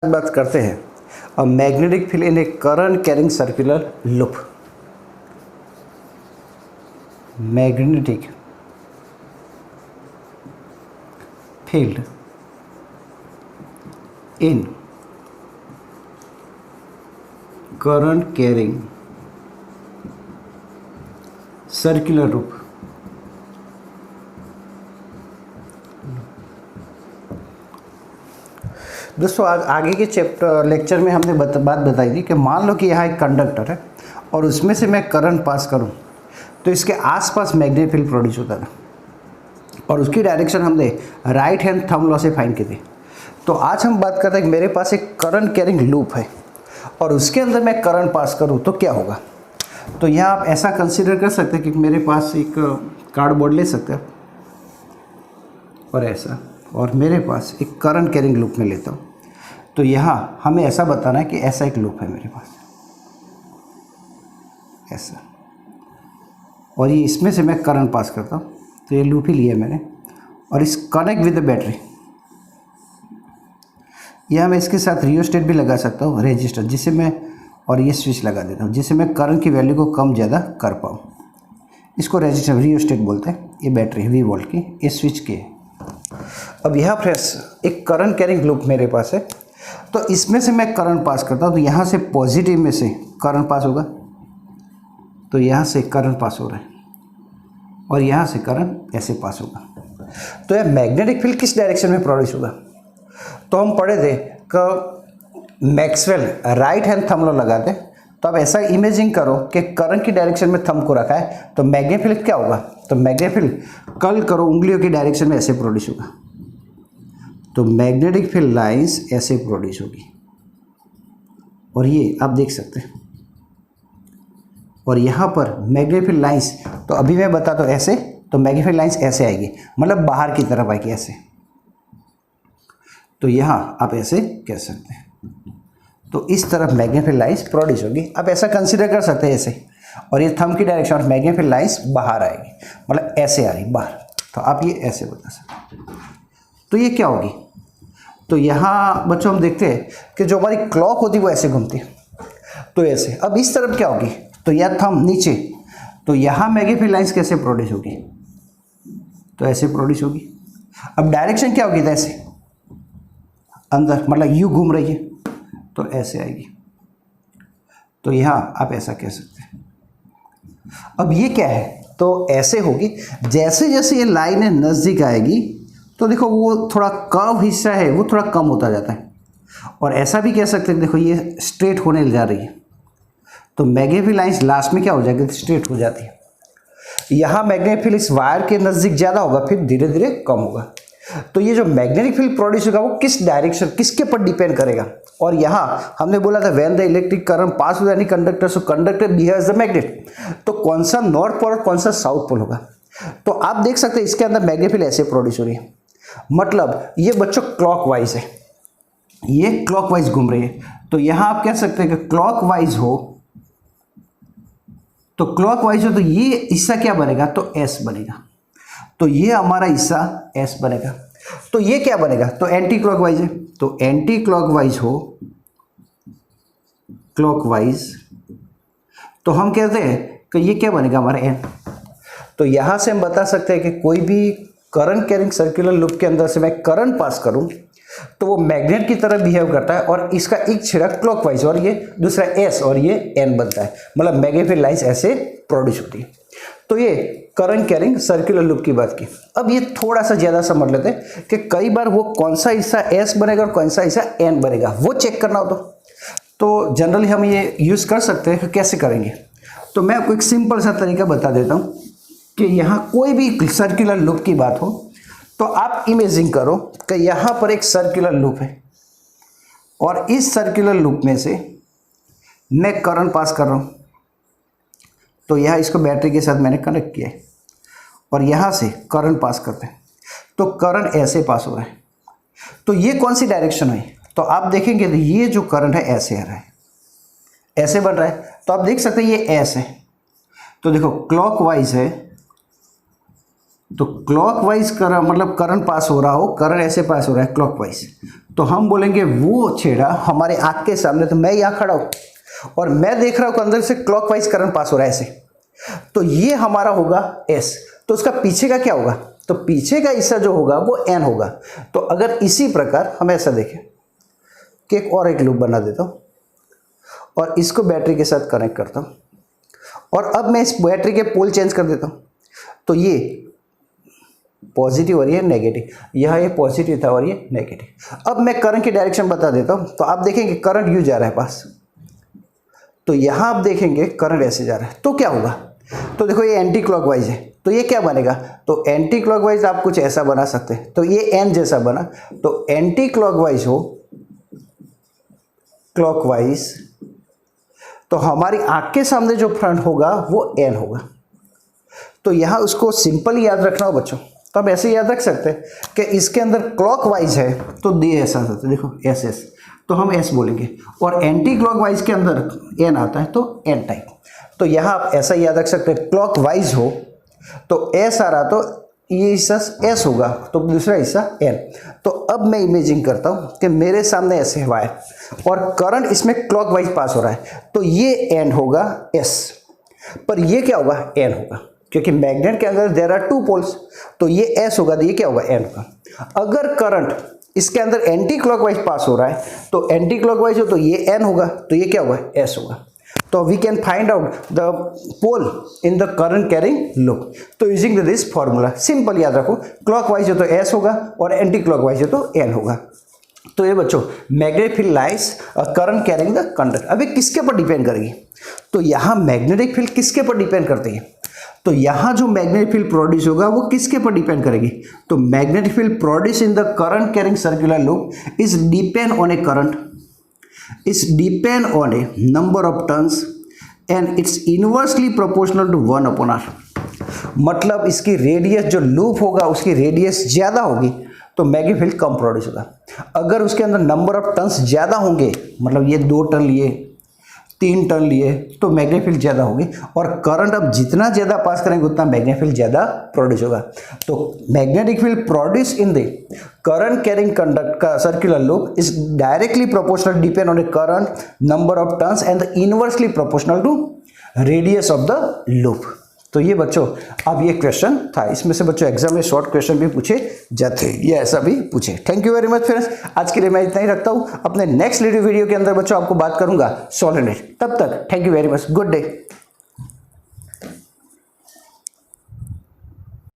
बात करते हैं a magnetic field in A current carrying circular loop. Magnetic field in current carrying circular loop. दोस्तों आज आगे के चैप्टर लेक्चर में हमने बात बताई थी कि मान लो कि यहाँ एक कंडक्टर है और उसमें से मैं करंट पास करूँ तो इसके आसपास मैग्नेटिक फील्ड प्रोड्यूस होता था और उसकी डायरेक्शन हमने राइट हैंड थंब लॉ से फाइंड की थी। तो आज हम बात करते हैं कि मेरे पास एक करंट कैरिंग लूप है और उसके अंदर मैं करंट पास करूँ तो क्या होगा। तो यहाँ आप ऐसा कंसिडर कर सकते हैं कि मेरे पास एक कार्डबोर्ड ले सकते हैं और ऐसा, और मेरे पास एक करंट कैरिंग लूप में लेता हूँ। तो यहाँ हमें ऐसा बताना है कि ऐसा एक लूप है मेरे पास ऐसा, और ये इसमें से मैं करंट पास करता हूँ। तो ये लूप ही लिया मैंने और इस कनेक्ट विद द बैटरी। यहाँ मैं इसके साथ रियोस्टेट भी लगा सकता हूँ, रेजिस्टर, जिसे मैं, और ये स्विच लगा देता हूँ जिससे मैं करंट की वैल्यू को कम ज़्यादा कर पाऊँ। इसको रेजिस्टर रियोस्टेट बोलते हैं। ये बैटरी है 20 वोल्ट की, ये स्विच की है। अब यहाँ फ्रेंड्स एक करंट कैरिंग लूप मेरे पास है, तो इसमें से मैं करंट पास करता हूँ। तो यहाँ से पॉजिटिव में से करंट पास होगा, तो यहाँ से करंट पास हो रहा है और यहाँ से करंट ऐसे पास होगा। तो यह मैग्नेटिक फील्ड किस डायरेक्शन में प्रोड्यूस होगा। तो हम पढ़े थे कि Maxwell right hand thumb law लगाते। तो आप ऐसा इमेजिन करो कि करंट की डायरेक्शन में थंब को रखा है, तो मैग्नेटिक फील्ड क्या होगा। तो मैग्नेटिक फील्ड कल करो उंगलियों की डायरेक्शन में ऐसे प्रोड्यूस होगा। तो मैग्नेटिक फील्ड लाइंस ऐसे प्रोड्यूस होगी और ये आप देख सकते हैं। और यहाँ पर मैग्नेटिक फील्ड लाइंस, तो अभी मैं बताता हूँ ऐसे, तो मैग्नेटिक फील्ड लाइंस ऐसे आएगी, मतलब बाहर की तरफ आएगी ऐसे। तो यहाँ आप ऐसे कह सकते हैं। तो इस तरफ मैग्नेटिक फील्ड लाइंस प्रोड्यूस होगी। आप ऐसा कंसीडर कर सकते हैं ऐसे, और ये थंब की डायरेक्शन और मैग्नेटिक फील्ड लाइंस बाहर आएगी, मतलब ऐसे आ रही बाहर। तो आप ये ऐसे बता सकते हैं। तो ये क्या होगी। तो यहाँ बच्चों हम देखते हैं कि जो हमारी क्लॉक होती है वो ऐसे घूमती है, तो ऐसे। अब इस तरफ क्या होगी, तो यह थंब नीचे, तो यहाँ मैग्नेटिक फील्ड लाइंस कैसे प्रोड्यूस होगी, तो ऐसे प्रोड्यूस होगी। अब डायरेक्शन क्या होगी, ऐसे अंदर, मतलब यू घूम रही है, तो ऐसे आएगी। तो यहाँ आप ऐसा कह सकते हैं। अब ये क्या है, तो ऐसे होगी। जैसे जैसे ये लाइन नज़दीक आएगी तो देखो वो थोड़ा कर्व हिस्सा है वो थोड़ा कम होता जाता है, और ऐसा भी कह सकते हैं देखो ये स्ट्रेट होने जा रही है। तो मैग्नेटिक फील्ड लाइंस लास्ट में क्या हो जाएगी, स्ट्रेट हो जाती है। यहाँ मैग्नेटिक फील्ड इस वायर के नज़दीक ज़्यादा होगा, फिर धीरे धीरे कम होगा। तो ये जो मैग्नेटिक फील्ड प्रोड्यूस होगा वो किस डायरेक्शन, किसके पर डिपेंड करेगा। और यहाँ हमने बोला था when the electric current pass through any conductor, so conductor behaves the magnet. तो कौन सा नॉर्थ पोल और कौन सा साउथ पोल होगा। तो आप देख सकते हैं इसके अंदर मैग्नेटिक फील्ड ऐसे प्रोड्यूस हो रही है, मतलब ये बच्चों क्लॉकवाइज है, ये क्लॉकवाइज घूम रही है। तो यहाँ आप कह सकते हैं कि क्लॉकवाइज हो, तो क्लॉकवाइज हो तो ये हिस्सा क्या बनेगा, तो एस बनेगा। तो ये हमारा हिस्सा एस बनेगा। तो ये क्या बनेगा, तो एंटी क्लॉकवाइज है। तो एंटी क्लॉकवाइज हो, क्लॉकवाइज, तो हम कहते हैं कि ये क्या बनेगा हमारा एन। तो यहां से हम बता सकते हैं कि कोई भी करंट कैरिंग सर्कुलर लूप के अंदर से मैं करंट पास करूं तो वो मैग्नेट की तरह बिहेव करता है, और इसका एक छिड़ा क्लॉकवाइज और ये दूसरा एस और ये एन बनता है, मतलब मैग्नेटिक फील्ड लाइंस ऐसे प्रोड्यूस होती है। तो ये करंट कैरिंग सर्कुलर लूप की बात की। अब ये थोड़ा सा ज़्यादा समझ लेते हैं कि कई बार वो कौन सा हिस्सा एस बनेगा और कौन सा हिस्सा एन बनेगा, वो चेक करना हो तो जनरली हम ये यूज़ कर सकते हैं कि कैसे करेंगे। तो मैं आपको एक सिंपल सा तरीका बता देता हूँ कि यहाँ कोई भी सर्कुलर लूप की बात हो तो आप इमेजिन करो कि यहाँ पर एक सर्कुलर लूप है और इस सर्कुलर लूप में से मैं करंट पास कर रहा हूँ। तो यहाँ इसको बैटरी के साथ मैंने कनेक्ट किया है और यहाँ से करंट पास करते हैं, तो करंट ऐसे पास हो रहा है। तो ये कौन सी डायरेक्शन है, तो आप देखेंगे तो ये जो करंट है ऐसे आ रहा है, ऐसे बन रहा है। तो आप देख सकते हैं ये एस है, तो देखो क्लॉकवाइज है तो क्लॉकवाइज करंट मतलब करंट पास हो रहा हो, करंट ऐसे पास हो रहा है क्लॉकवाइज, तो हम बोलेंगे वो छेड़ा हमारे आँख के सामने, तो मैं यहाँ खड़ा हूँ और मैं देख रहा हूँ कि अंदर से क्लॉकवाइज करंट पास हो रहा है ऐसे, तो ये हमारा होगा एस। तो उसका पीछे का क्या होगा, तो पीछे का हिस्सा जो होगा वो एन होगा। तो अगर इसी प्रकार हम ऐसा देखें कि एक लूप बना देता हूँ और इसको बैटरी के साथ कनेक्ट करता हूँ, और अब मैं इस बैटरी के पोल चेंज कर देता हूँ, तो ये पॉजिटिव और ये नेगेटिव, यह ये पॉजिटिव था और ये नेगेटिव। अब मैं करंट की डायरेक्शन बता देता हूँ, तो आप देखेंगे करंट यूँ जा रहा है पास, तो यहाँ आप देखेंगे करंट ऐसे जा रहा है, तो क्या होगा, तो देखो ये एंटी क्लॉकवाइज है, तो ये क्या बनेगा, तो एंटी क्लॉकवाइज आप कुछ ऐसा बना सकते हैं, तो ये एन जैसा बना, तो एंटी क्लॉकवाइज हो क्लॉकवाइज, तो हमारी आँख के सामने जो फ्रंट होगा वो एन होगा। तो यहाँ उसको सिंपल याद रखना हो बच्चों, तो आप ऐसे याद रख सकते हैं कि इसके अंदर क्लॉकवाइज है तो डी ऐसा होता है, देखो एस एस, तो हम एस बोलेंगे, और एंटी क्लॉकवाइज के अंदर एन आता है तो एन टाइप। तो यहाँ आप ऐसा याद रख सकते हैं, क्लॉकवाइज हो तो एस आ रहा, तो ये हिस्सा एस होगा, तो दूसरा हिस्सा एन। तो अब मैं इमेजिंग करता हूँ कि मेरे सामने ऐसे वायर और करंट इसमें क्लॉकवाइज पास हो रहा है, तो ये एन होगा एस, पर ये क्या होगा, एन होगा, क्योंकि मैग्नेट के अंदर देयर आर टू पोल्स, तो ये एस होगा, तो ये क्या होगा, एन होगा। अगर करंट इसके अंदर एंटी क्लॉकवाइज पास हो रहा है, तो एंटी क्लॉकवाइज हो तो ये एन होगा, तो ये क्या होगा, एस होगा। तो we can find out the pole in the current carrying loop. तो यूजिंग दिस फॉर्मूला, सिंपल याद रखो, क्लॉकवाइज हो तो एस होगा और एंटी क्लॉकवाइज हो तो एन होगा। तो ये बच्चों magnetic field lies current carrying the conductor. अभी किसके पर डिपेंड करेगी, तो यहाँ मैग्नेटिक फील्ड किसके पर डिपेंड करती है, तो यहाँ जो मैग्नेटिक फील्ड प्रोड्यूस होगा वो किसके पर डिपेंड करेगी, तो magnetic field produce in the current carrying circular loop is depend on a current, is depend on a number of turns and it's inversely proportional to 1/r। मतलब इसकी radius जो loop होगा उसकी रेडियस ज़्यादा होगी तो मैग्नेटिक फील्ड कम produce होगा। अगर उसके अंदर नंबर ऑफ टर्न्स ज़्यादा होंगे, मतलब ये 2 टर्न लिए 3 टर्न लिए, तो मैग्नेटिक फील्ड ज़्यादा होगी, और करंट अब जितना ज़्यादा पास करेंगे उतना मैग्नेटिक फील्ड ज़्यादा प्रोड्यूस होगा। तो magnetic field produce in the current carrying conduct का circular loop is directly proportional depend on a current number of turns and inversely proportional to radius of the loop. तो ये बच्चों अब ये question था, इसमें से बच्चों एग्जाम में शॉर्ट क्वेश्चन भी पूछे जाते हैं, ये ऐसा भी पूछे। Thank you very much friends, आज के लिए मैं इतना ही रखता हूँ। अपने नेक्स्ट वीडियो के अंदर बच्चों आपको बात करूंगा सॉलिनॉइड। तब तक thank you very much, good day.